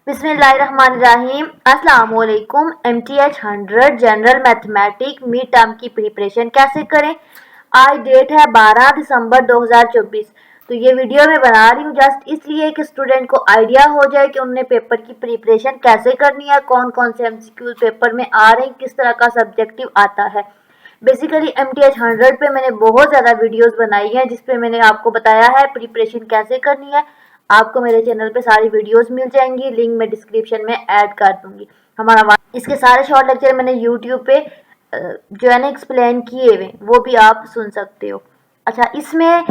बिस्मिल्लाहिर्रहमानिर्रहीम। अस्सलाम वालेकुम। MTH 100 general mathematic mid term की प्रिपरेशन कैसे करें। आज डेट है 12 दिसंबर 2024। तो ये वीडियो मैं बना रही हूँ जस्ट इसलिए कि स्टूडेंट को आइडिया हो जाए कि उन्हें पेपर की प्रिपरेशन कैसे करनी है, कौन कौन से MCQ पेपर में आ रहे हैं, किस तरह का सब्जेक्टिव आता है। बेसिकली MTH 100 पे मैंने बहुत ज़्यादा वीडियोस बनाई हैं जिसपे मैंने आपको बताया है प्रिपरेशन कैसे करनी है। आपको मेरे चैनल पे सारी वीडियोस मिल जाएंगी, लिंक मैं डिस्क्रिप्शन में ऐड कर दूंगी। इसके सारे शॉर्ट लेक्चर मैंने यूट्यूब पे जो है ना एक्सप्लेन किए हुए, वो भी आप सुन सकते हो। अच्छा, इसमें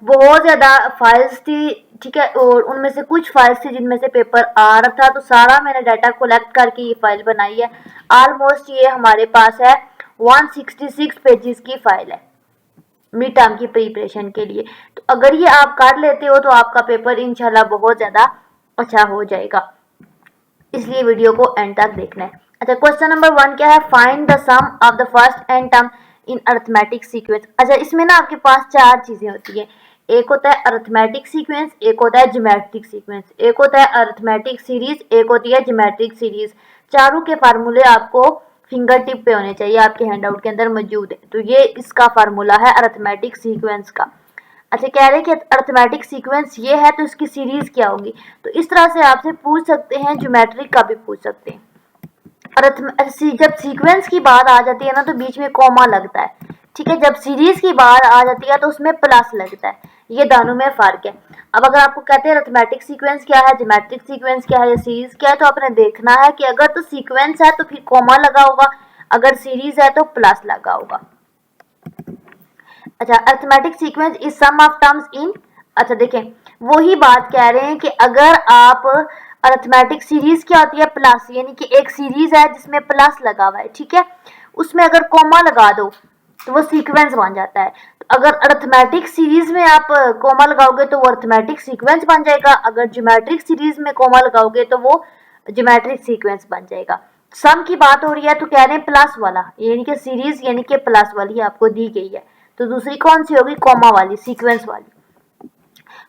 बहुत ज़्यादा फाइल्स थी, ठीक है, और उनमें से कुछ फाइल्स थी जिनमें से पेपर आ रहा था, तो सारा मैंने डाटा कलेक्ट करके ये फाइल बनाई है। ऑलमोस्ट ये हमारे पास है 166 पेजेस की फाइल है मिड टर्म की प्रिपरेशन के लिए। तो अगर ये आप कर लेते हो तो आपका पेपर इंशाल्लाह बहुत ज़्यादा अच्छा हो जाएगा, इसलिए वीडियो को एंड तक देखना है। अच्छा, क्वेश्चन नंबर 1 क्या है, find the sum of the first N term in arithmetic sequence. अच्छा, इसमें ना आपके पास चार चीज़ें होती है। एक होता है अरिथमेटिक सीक्वेंस, एक होता है ज्योमेट्रिक सीक्वेंस, एक होता है अरिथमेटिक सीरीज, एक होती है ज्योमेट्रिक सीरीज। चारों के फार्मूले आपको फिंगर टिप पे होने चाहिए, आपके हैंडआउट के अंदर मौजूद है। तो ये इसका फार्मूला है अरिथमेटिक सीक्वेंस का। अच्छा, कह रहे हैं कि अरिथमेटिक सीक्वेंस ये है तो इसकी सीरीज क्या होगी। तो इस तरह से आपसे पूछ सकते हैं, ज्योमेट्रिक का भी पूछ सकते हैं। जब सीक्वेंस की बात आ जाती है ना तो बीच में कॉमा लगता है, ठीक है। जब सीरीज की बात आ जाती है तो उसमें प्लस लगता है, ये दोनों में फर्क है। अब अगर आपको कहते हैं अरिथमेटिक सीक्वेंस क्या है, ज्योमेट्रिक सीक्वेंस क्या है या सीरीज क्या है, तो आपने देखना है कि अगर तो सीक्वेंस है तो फिर कॉमा लगा होगा, अगर सीरीज है तो प्लस लगा होगा। अच्छा, arithmetic sequence is sum of terms in. अच्छा देखें, वही बात कह रहे हैं कि अगर आप अरिथमेटिक सीरीज क्या होती है, प्लस, यानी कि एक सीरीज है जिसमें प्लस लगा हुआ है, ठीक है, उसमें अगर कॉमा लगा दो तो वो सीक्वेंस बन जाता है। तो अगर अरिथमेटिक सीरीज में आप कॉमा लगाओगे तो वो अरिथमेटिक सीक्वेंस बन जाएगा, अगर ज्योमेट्रिक सीरीज में कॉमा लगाओगे तो वो ज्योमेट्रिक सीक्वेंस बन जाएगा। सम की बात हो रही है तो कह रहे हैं प्लस वाला, यानी कि सीरीज यानी कि प्लस वाली आपको दी गई है, तो दूसरी कौन सी होगी, कॉमा वाली, सीक्वेंस वाली।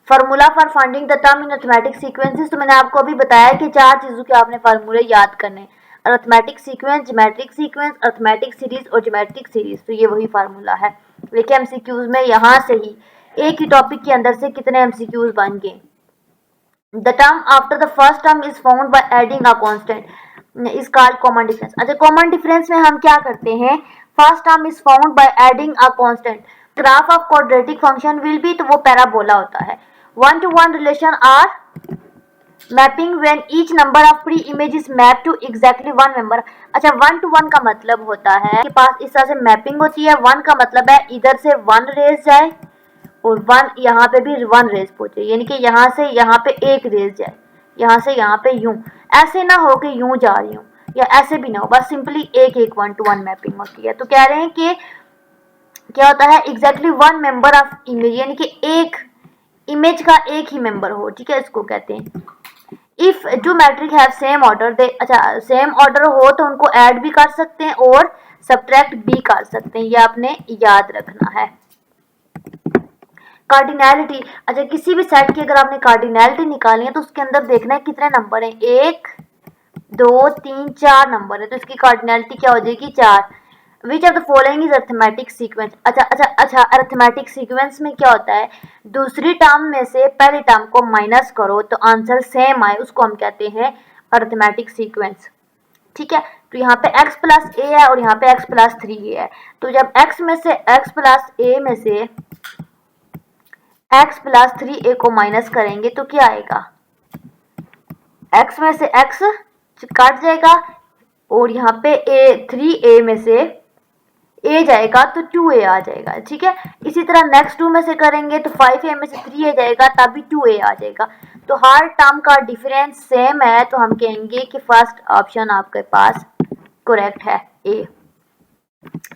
Formula for finding the term in arithmetic sequences, तो मैंने आपको अभी बताया कि चार चीजों के आपने फार्मूले याद करने, arithmetic sequence, geometric sequence, arithmetic series और ज्योमेट्रिक सीरीज। तो ये वही फार्मूला है। देखिए एमसीक्यूज में यहाँ से ही एक ही टॉपिक के अंदर से कितने एमसीक्यूज बन गए। The term after the first term is found by adding a constant is called common difference. अच्छा, कॉमन डिफरेंस में हम क्या करते हैं, first term is found by adding a constant. Graph of quadratic function will be, तो वो parabola होता है। 1-to-1 relation R mapping when each number of pre image is map to exactly one member. अच्छा, 1-to-1 का मतलब होता है कि पास इस तरह से मैपिंग होती है। 1 का मतलब है इधर से 1 रेज जाए और 1 यहाँ पे भी 1 रेज पहुंचे, यानी कि यहाँ से यहाँ पे एक रेज जाए, यहाँ से यहाँ पे यूं, ऐसे ना हो कि यूं जा रही हूँ या ऐसे भी ना हो, बस सिंपली एक एक 1-to-1 मैपिंग होती है। तो कह रहे हैं कि क्या होता है, exactly one member of image, यानी कि एक इमेज का एक ही मेंबर हो, ठीक है, इसको कहते हैं। If two matrix have same order they, अच्छा सेम ऑर्डर हो तो उनको ऐड भी कर सकते हैं और सब्ट्रैक्ट भी कर सकते हैं, ये आपने याद रखना है। कार्डिनैलिटी, अच्छा किसी भी सेट की अगर आपने कार्डिनैलिटी निकाली है तो उसके अंदर देखना है कितने नंबर हैं, 1 2 3 4 नंबर है, तो इसकी कार्डिनैलिटी क्या हो जाएगी, 4। विच of the following is arithmetic sequence. अच्छा अरिथमेटिक सीक्वेंस में क्या होता है, दूसरी टर्म में से पहली टर्म को माइनस करो तो आंसर सेम आए, उसको हम कहते हैं अरिथमेटिक सीक्वेंस, ठीक है। तो यहाँ पे x प्लस ए है और यहाँ पे x प्लस 3a है, तो जब x में से x प्लस ए में से x प्लस 3a को माइनस करेंगे तो क्या आएगा, x में से x कट जाएगा और यहाँ पे a 3a में से a जाएगा तो 2a आ जाएगा, ठीक है। इसी तरह नेक्स्ट 2 में से करेंगे तो 5a में से 3a जाएगा तभी 2a आ जाएगा। तो हर टर्म का डिफरेंस सेम है, तो हम कहेंगे कि फर्स्ट ऑप्शन आपके पास करेक्ट है, ए।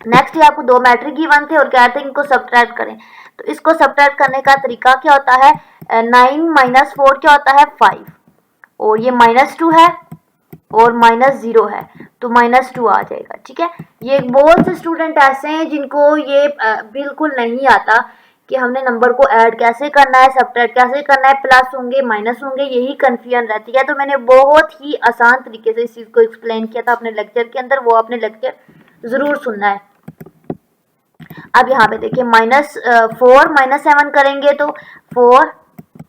नेक्स्ट ये आपको दो मैट्रिक गिवन थे और कहते हैं इनको सब्ट्रैक्ट करें, तो इसको सब्ट्रैक्ट करने का तरीका क्या होता है, 9 माइनस 4 क्या होता है, 5, और ये -2 है और -0 है तो -2 आ जाएगा, ठीक है। ये बहुत से स्टूडेंट ऐसे हैं जिनको ये बिल्कुल नहीं आता कि हमने नंबर को ऐड कैसे करना है, सब्ट्रैक्ट कैसे करना है, प्लस होंगे माइनस होंगे, यही कन्फ्यूजन रहती है। तो मैंने बहुत ही आसान तरीके से इस चीज़ को एक्सप्लेन किया था अपने लेक्चर के अंदर, वो आपने लेक्चर ज़रूर सुनना है। अब यहाँ पे देखिए -4 -7 करेंगे तो 4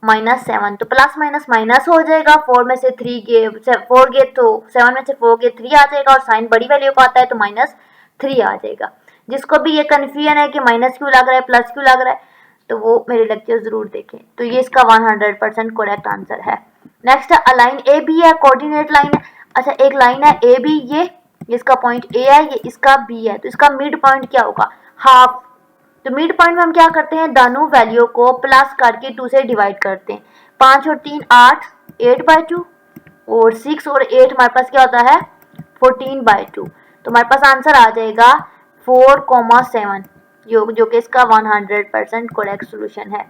-7 तो प्लस माइनस माइनस हो जाएगा। 4 में से 3 गए 4 गए तो 7 में से 4 गए 3 आ जाएगा, और साइन बड़ी वैल्यू का आता है तो -3 आ जाएगा। जिसको भी ये कन्फ्यूजन है कि माइनस क्यों लग रहा है प्लस क्यों लग रहा है, तो वो मेरे लेक्चर जरूर देखें। तो ये इसका 100% करेक्ट आंसर है। नेक्स्ट है अलाइन ए बी है, कोऑर्डिनेट लाइन है। अच्छा, एक लाइन है ए बी, ये इसका पॉइंट ए है, ये इसका बी है, तो इसका मिड पॉइंट क्या होगा, हाफ। तो मिड पॉइंट में हम क्या करते हैं, दोनों वैल्यू को प्लस करके 2 से डिवाइड करते हैं। 5 और 3 8, 8/2, और 6 और 8 हमारे पास क्या होता है 14/2। तो हमारे पास आंसर आ जाएगा 4,7, जो कि इसका 100% करेक्ट सोल्यूशन है।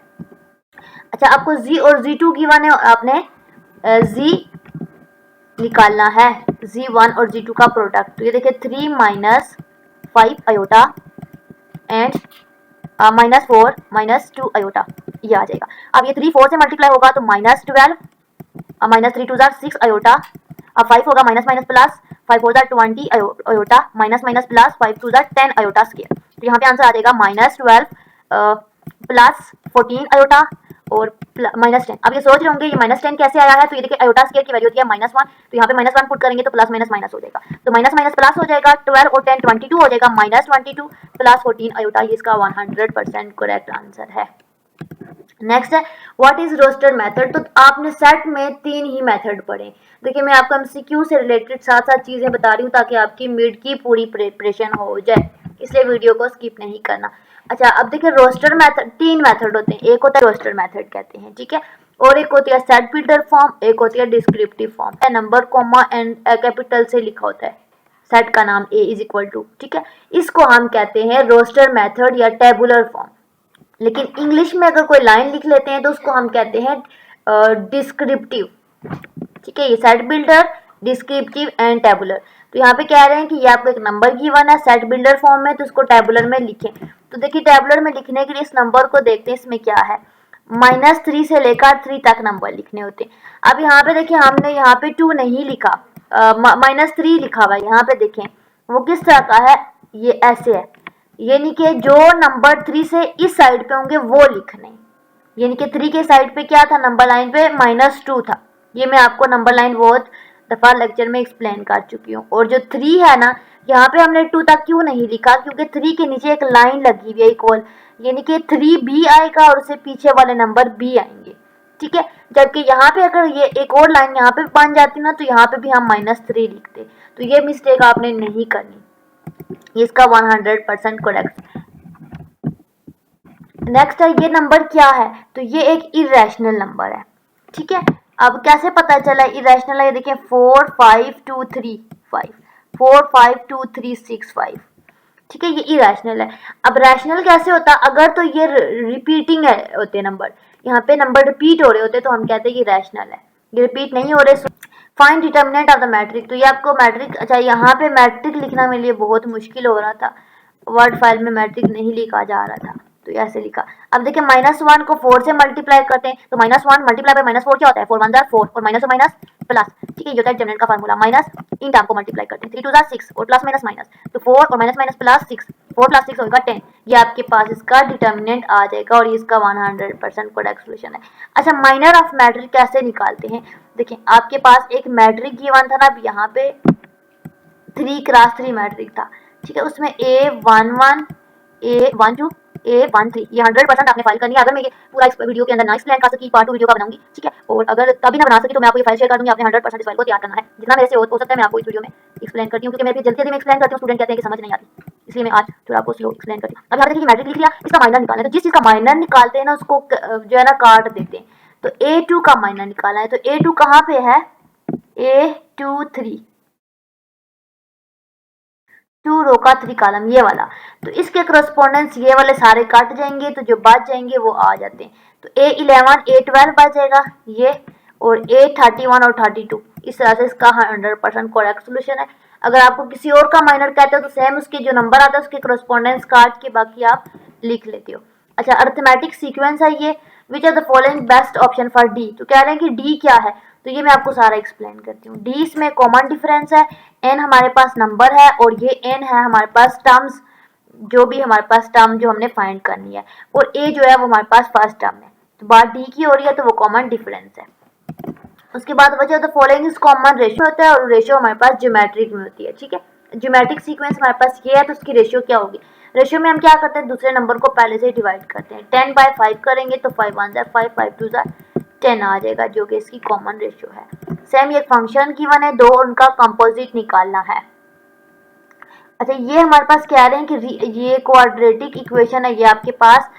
अच्छा, आपको z और z2 गिवन है, आपने z निकालना है, z1 और z2 का प्रोडक्ट। तो ये देखिए 3 - 5 आयोटा एंड -4 -2 आयोटा, ये आ जाएगा। अब ये 3 4 से मल्टीप्लाई होगा तो -12, -3 2 6 आयोटा, अब 5 होगा minus minus plus, 5 4 20 iota, minus minus plus, 5 2 10 iota square. तो यहाँ पे आंसर आ जाएगा -12 प्लस 14 आयोटा और -10। अब ये सोच रहे होंगे ये -10 कैसे आया है, तो ये देखिए आयोटा स्क्वायर की वैल्यू होती है -1, तो यहाँ पे -1 पुट करेंगे तो प्लस माइनस माइनस हो जाएगा, तो माइनस माइनस प्लस हो जाएगा, 12 और 10 22 हो जाएगा, -22 प्लस 14 आयोटा, ये इसका 100% करेक्ट आंसर है। नेक्स्ट है व्हाट इज रोस्टर मेथड। तो आपने सेट में 3 ही मेथड पढ़े। देखिए मैं आपको एमसीक्यू से रिलेटेड साथ साथ चीज़ें बता रही हूँ ताकि आपकी मिड की पूरी प्रिपरेशन हो जाए, इसलिए वीडियो को स्किप नहीं करना। अच्छा, अब देखिए रोस्टर मेथड 3 मेथड होते हैं। एक होता है रोस्टर मेथड कहते हैं, ठीक है, और एक होती है सेट बिल्डर फॉर्म, एक होती है descriptive form. Number comma and capital से लिखा होता है सेट का नाम a इज इक्वल टू, ठीक है, इसको हम कहते हैं रोस्टर मेथड या टेबुलर फॉर्म। लेकिन इंग्लिश में अगर कोई लाइन लिख लेते हैं तो उसको हम कहते हैं डिस्क्रिप्टिव, ठीक है। ये set builder, descriptive and tabular. तो यहाँ पे कह रहे हैं कि ये आपको एक नंबर गिवन है सेट बिल्डर फॉर्म में, तो उसको टेबुलर में लिखें। तो देखिए टेबुलर में लिखने के लिए इस नंबर को देखते हैं, इसमें क्या है, -3 से लेकर 3 तक नंबर लिखने होते हैं। अब यहाँ पे देखिए हमने यहाँ पे 2 नहीं लिखा, -3 लिखा हुआ है। यहाँ पे देखें वो किस तरह का है, ये ऐसे है, यानी कि जो नंबर 3 से इस साइड पे होंगे वो लिखने, यानी कि 3 के साइड पे क्या था, नंबर लाइन पे -2 था। ये मैं आपको नंबर लाइन बहुत दफ़ा लेक्चर में एक्सप्लेन कर चुकी हूँ। और जो 3 है ना, यहाँ पे हमने 2 तक क्यों नहीं लिखा, क्योंकि 3 के नीचे एक लाइन लगी हुई है इक्वल, यानी कि 3b आएगा और उससे पीछे वाले नंबर b आएंगे, ठीक है। जबकि यहाँ पे अगर ये एक और लाइन यहाँ पे बन जाती ना, तो यहाँ पे भी हम -3 लिखते। तो ये मिस्टेक आपने नहीं करनी, इसका 100% करेक्ट। नेक्स्ट है ये नंबर क्या है, तो ये एक इरेशनल नंबर है, ठीक है। अब कैसे पता चला इरेशनल है, देखिए 4 5 2 3 5, 4 5 2 3 6 5, ठीक है, ये इरेशनल है। अब रैशनल कैसे होता, अगर तो ये रिपीटिंग है होते नंबर, यहाँ पे नंबर रिपीट हो रहे होते तो हम कहते हैं कि रैशनल है। ये रिपीट नहीं हो रहे। Find determinant of the matrix, तो ये आपको मैट्रिक, अच्छा यहाँ पे मैट्रिक लिखना मेरे लिए बहुत मुश्किल हो रहा था, वर्ड फाइल में मैट्रिक नहीं लिखा जा रहा था, तो ऐसे लिखा। अब देखिए -1 को 4 से मल्टीप्लाई करते हैं, तो -1 मल्टीप्लाई बाय -4 क्या होता है, 4 1 4 और माइनस माइनस प्लस, ठीक है, ये होता है डिटर्मिनेंट का फार्मूला। माइनस इन टर्म को मल्टीप्लाई करते हैं, 3 2 6 और प्लस माइनस माइनस, तो 4 और माइनस माइनस प्लस 6, 4 + 6 होगा 10। ये आपके पास इसका डिटर्मिनेंट आ जाएगा और इसका 100% करेक्ट सोल्यूशन है। अच्छा, माइनर ऑफ मैट्रिक कैसे निकालते हैं, देखिए आपके पास एक मैट्रिक गिवन था ना, अब यहाँ पे 3 × 3 मैट्रिक था, ठीक है, उसमें A11 A12 A13, ये 100% आपने फाइल करनी है। अगर मैं ये पूरा इस वीडियो के अंदर ना एक्सप्लेन कर सकी, पार्ट 2 वीडियो का बनाऊंगी, ठीक है, और अगर तभी ना बना सकी तो मैं आपको ये फाइल शेयर कर दूंगी, आपने 100% इस फाइल को तैयार करना है, जितना मेरे से हो सकता है मैं आपको इस वीडियो में एक्सप्लेन करती हूँ, क्योंकि मैं जल्दी में एक्सप्लेन करती हूँ, स्टूडेंट कहते हैं कि समझ नहीं आती, इसलिए मैं आज थोड़ा आपको स्लो एक्सप्लेन करती हूँ। अब यहाँ देखिए मैट्रिक लिख लिया, इसका माइनर निकालना है, तो जिस चीज़ का माइनर निकालते हैं ना उसको जो है ना काट देते हैं। तो A2 का माइनर निकालना है, तो A2 कहाँ पे है, A23, 2 रो का 3 कॉलम, ये वाला, तो इसके करस्पॉन्डेंस ये वाले सारे काट जाएंगे, तो जो बच जाएंगे वो आ जाते हैं। तो A11 A12 बच जाएगा ये, और A31 और 32, इस तरह से इसका 100% करेक्ट सोल्यूशन है। अगर आपको किसी और का माइनर कहते हो तो सेम उसके जो नंबर आता है उसके करस्पॉन्डेंस काट के बाकी आप लिख लेते हो। अच्छा, अर्थमेटिक सीक्वेंस है ये। Which are the following best option for D. तो कह रहे हैं कि डी क्या है, तो ये मैं आपको सारा एक्सप्लेन करती हूँ। डी इसमें कॉमन डिफरेंस है, एन हमारे पास नंबर है और ये एन है हमारे पास टर्म्स, जो भी हमारे पास टर्म जो हमने फाइंड करनी है, और ए जो है वो हमारे पास फर्स्ट टर्म है। तो बात डी की हो रही है तो वो कॉमन डिफरेंस है। उसके बाद बचा तो फॉलोइंग इज कॉमन रेशियो होता है, और रेशियो हमारे पास ज्योमेट्रिक में होती है। ठीक है, ज्योमेट्रिक सीक्वेंस हमारे पास ये है, तो उसकी रेशियो क्या होगी। रेशियो में हम क्या करते हैं, दूसरे नंबर को पहले से डिवाइड करते हैं। 10/5 करेंगे तो 5 1 ज़ा 5, 5 2 ज़ा 10 आ जाएगा, जो कि इसकी कॉमन रेशियो है। सेम ये फंक्शन गिवन है, दो उनका कंपोजिट निकालना है। अच्छा, ये हमारे पास कह रहे हैं कि ये क्वाड्रेटिक इक्वेशन है ये आपके पास।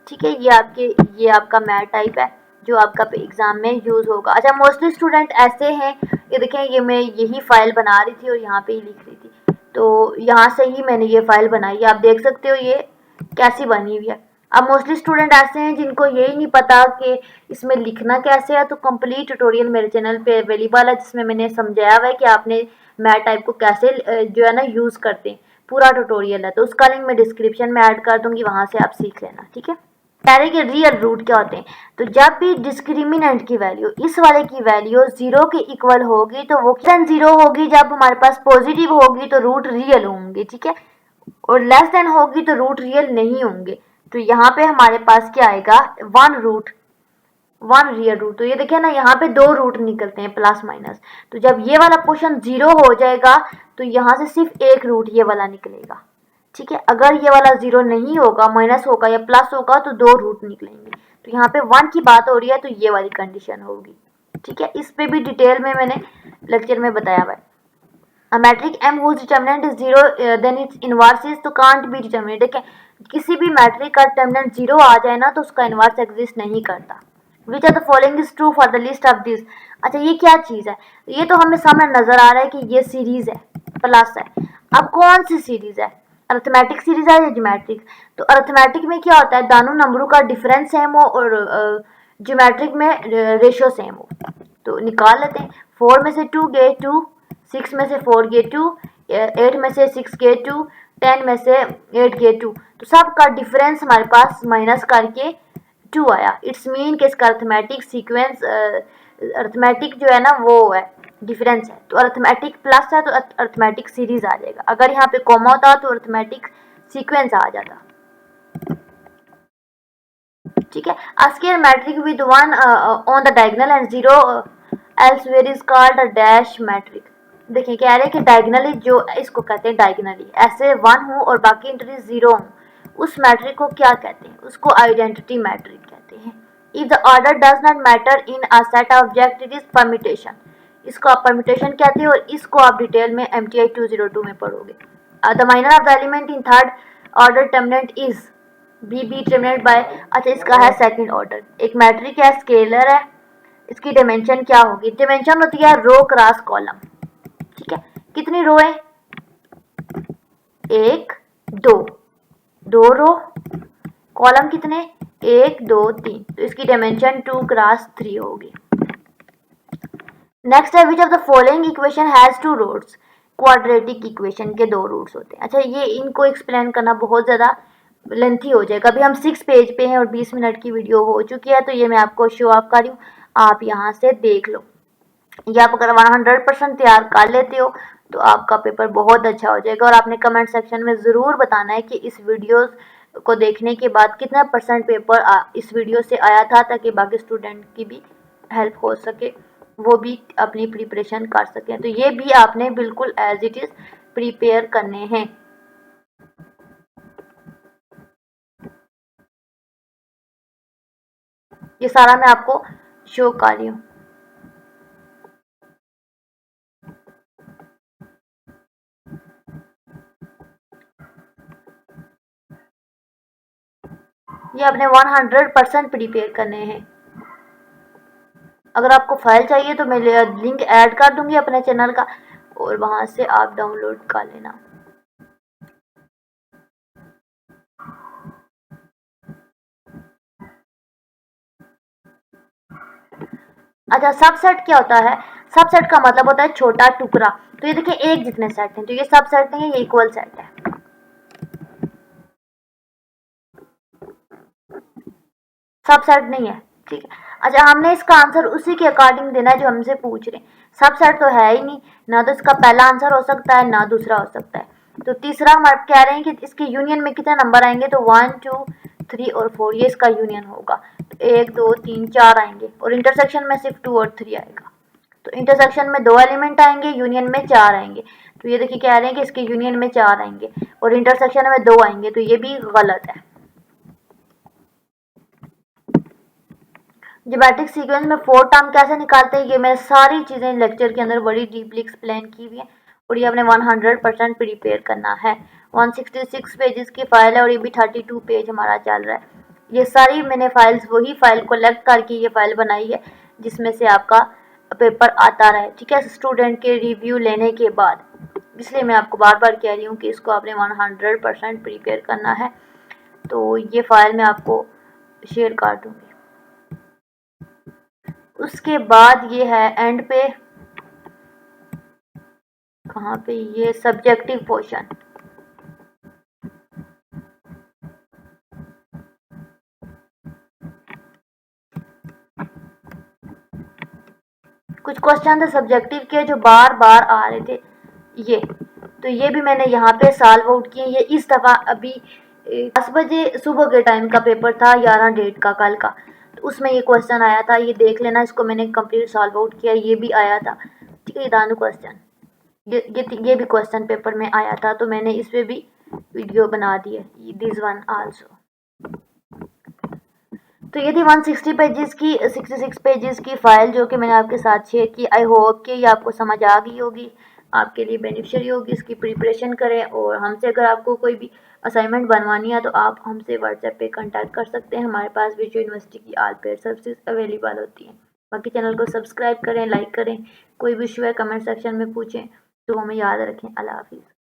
ठीक है, ये आपका मैथ टाइप है जो आपका एग्जाम में यूज होगा। अच्छा, मोस्टली स्टूडेंट ऐसे हैं, ये देखें, ये मैं यही फाइल बना रही थी और यहाँ पे ही लिख रही थी, तो यहाँ से ही मैंने ये फाइल बनाई है। आप देख सकते हो ये कैसी बनी हुई है। अब मोस्टली स्टूडेंट ऐसे हैं जिनको यही नहीं पता कि इसमें लिखना कैसे है, तो कंप्लीट ट्यूटोरियल मेरे चैनल पे अवेलेबल है, जिसमें मैंने समझाया हुआ है कि आपने मैथ टाइप को कैसे जो है ना यूज़ करते हैं। पूरा ट्यूटोरियल है, तो उसका लिंक मैं डिस्क्रिप्शन में ऐड कर दूंगी, वहाँ से आप सीख लेना। ठीक है, कह रहे कि रियल रूट क्या होते हैं। तो जब भी डिस्क्रिमिनेंट की वैल्यू, इस वाले की वैल्यू 0 के इक्वल होगी तो वो 0 होगी। जब हमारे पास पॉजिटिव होगी तो रूट रियल होंगे। ठीक है, और लेस देन होगी तो रूट रियल नहीं होंगे। तो यहाँ पे हमारे पास क्या आएगा, 1 रूट 1 रियल रूट। तो ये देखिए ना, यहाँ पे 2 रूट निकलते हैं प्लस माइनस। तो जब ये वाला पोर्शन 0 हो जाएगा तो यहाँ से सिर्फ 1 रूट ये वाला निकलेगा। ठीक है, अगर ये वाला 0 नहीं होगा, माइनस होगा या प्लस होगा, तो 2 रूट निकलेंगे। तो यहाँ पे 1 की बात हो रही है, तो ये वाली कंडीशन होगी। ठीक है, इस पे भी डिटेल में मैंने लेक्चर में बताया हुआ है। A metric m whose determinant is 0 then its inverse is तो can't be determined। देखें, किसी भी मैट्रिक का डिटर्मिनेंट 0 आ जाए ना तो उसका इन्वर्स एग्जिस्ट नहीं करता। Which of the following is true for the list of these। अच्छा, ये क्या चीज़ है, ये तो हमें सामने नजर आ रहा है कि ये सीरीज है, प्लस है। अब कौन सी सीरीज है, अर्थमेटिक सीरीज है या ज्योमेट्रिक। तो अर्थमेटिक में क्या होता है, दोनों नंबरों का डिफरेंस सेम हो, और ज्योमेट्रिक में रेशियो सेम हो। तो निकाल लेते हैं। 4 में से 2 गए 2, 6 में से 4 गए 2, 8 में से 6 गए 2, 10 में से 8 गए 2। तो सब का डिफरेंस हमारे पास माइनस करके 2 आया। इट्स मीन कि इसका अर्थमेटिक सीक्वेंस, अर्थमेटिक जो है ना वो है, डिफरेंस है। तो अर्थमेटिक प्लस है तो अर्थमेटिक सीरीज आ जाएगा। अगर यहाँ पे कॉमा होता तो अर्थमेटिक सीक्वेंस आ जाता। ठीक है, a square metric with 1 on the diagonal and 0 elsewhere is called a dash metric। देखिए, कह रहे हैं कि डायगनली, जो इसको कहते हैं डायगनली, ऐसे 1 हो और बाकी इंटरी 0 हो, उस मैट्रिक को क्या कहते हैं, उसको आइडेंटिटी मैट्रिक कहते हैं। If the order does not matter in a set object it is permutation. इसको आप परम्यूटेशन कहते हैं, और इसको आप डिटेल में MTI 202 में पढ़ोगे। The minor of the element in third order determinant is be determinate by. अच्छा, इसका है सेकंड ऑर्डर। एक मैट्रिक है, स्केलर है, इसकी डायमेंशन क्या होगी, डायमेंशन होती है रो क्रॉस कॉलम। ठीक है, कितनी रो है, 1 2, 2 रो, कॉलम कितने, 1 2 3, तो इसकी डायमेंशन 2 क्रॉस 3 होगी। नेक्स्ट है, which of the following equation has 2 roots. Quadratic equation के 2 रूट्स होते हैं। अच्छा, ये इनको एक्सप्लेन करना बहुत ज़्यादा लेंथी हो जाएगा। अभी हम 6 पेज पे हैं और 20 मिनट की वीडियो हो चुकी है, तो ये मैं आपको शो ऑफ कर रही हूँ, आप यहाँ से देख लो। ये आप अगर 100% तैयार कर लेते हो तो आपका पेपर बहुत अच्छा हो जाएगा। और आपने कमेंट सेक्शन में ज़रूर बताना है कि इस वीडियो को देखने के बाद कितना % पेपर इस वीडियो से आया था, ताकि बाकी स्टूडेंट की भी हेल्प हो सके, वो भी अपनी प्रिपरेशन कर सकें। तो ये भी आपने बिल्कुल एज इट इज़ प्रिपेयर करने हैं। ये सारा मैं आपको शो कर रही हूँ। ये आपने 100% प्रिपेयर करने हैं। अगर आपको फाइल चाहिए तो मैं लिंक ऐड कर दूंगी अपने चैनल का, और वहां से आप डाउनलोड कर लेना। अच्छा, सबसेट क्या होता है, सबसेट का मतलब होता है छोटा टुकड़ा। तो ये देखिए, एक जितने सेट हैं, तो ये सबसेट नहीं है, ये इक्वल सेट है। सबसेट नहीं है, ठीक है। अच्छा, हमने इसका आंसर उसी के अकॉर्डिंग देना है जो हमसे पूछ रहे हैं। सबसेट तो है ही नहीं, ना तो इसका पहला आंसर हो सकता है ना दूसरा हो सकता है। तो तीसरा हम आप कह रहे हैं कि इसके यूनियन में कितने नंबर आएंगे, तो 1 2 3 और 4 ये इसका यूनियन होगा। तो 1 2 3 4 आएंगे और इंटरसेक्शन में सिर्फ 2 और 3 आएगा। तो इंटरसेक्शन में 2 एलिमेंट आएंगे, यूनियन में 4 आएंगे। तो ये देखिए कह रहे हैं कि इसके यूनियन में 4 आएंगे और इंटरसेक्शन में 2 आएंगे, तो ये भी गलत है। ज्योमेट्रिक सीक्वेंस में 4 टर्म कैसे निकालते हैं, ये मैंने सारी चीज़ें लेक्चर के अंदर बड़ी डीपली एक्सप्लेन की हुई है और ये आपने 100% प्रिपेयर करना है। 166 पेजेस की फाइल है और ये भी 32 पेज हमारा चल रहा है। ये सारी मैंने फाइल्स वही फाइल कलेक्ट करके ये फाइल बनाई है जिसमें से आपका पेपर आता रहे, ठीक है, स्टूडेंट के रिव्यू लेने के बाद। इसलिए मैं आपको बार बार कह रही हूँ कि इसको आपने 100% प्रिपेयर करना है। तो ये फाइल मैं आपको शेयर कर दूँगी। उसके बाद ये है एंड पे, कहाँ पे, ये सब्जेक्टिव पोर्शन। कुछ क्वेश्चन थे सब्जेक्टिव के जो बार बार आ रहे थे, ये तो ये भी मैंने यहाँ पे सॉल्व आउट किए। ये इस दफ़ा अभी 10 बजे सुबह के टाइम का पेपर था, 11 डेट का कल का, तो उसमें ये क्वेश्चन आया था, ये देख लेना, इसको मैंने कंप्लीट सॉल्व आउट किया। ये भी आया था, ठीक है, दानू क्वेश्चन, ये भी क्वेश्चन पेपर में आया था, तो मैंने इस पर भी वीडियो बना दी है, दिस वन आल्सो। तो ये थी 160 पेजेस की 66 पेजेस की फाइल जो कि मैंने आपके साथ शेयर की। आई होप कि ये आपको समझ आ गई होगी, आपके लिए बेनिफिशियरी होगी। इसकी प्रिपरेशन करें और हमसे अगर आपको कोई भी असाइनमेंट बनवानी है तो आप हमसे व्हाट्सएप पे कांटेक्ट कर सकते हैं। हमारे पास विजुअल यूनिवर्सिटी की ऑल पेड सर्विसेज अवेलेबल होती हैं। बाकी चैनल को सब्सक्राइब करें, लाइक करें, कोई भी इशू है कमेंट सेक्शन में पूछें। तो हमें याद रखें। अल्लाह हाफिज़।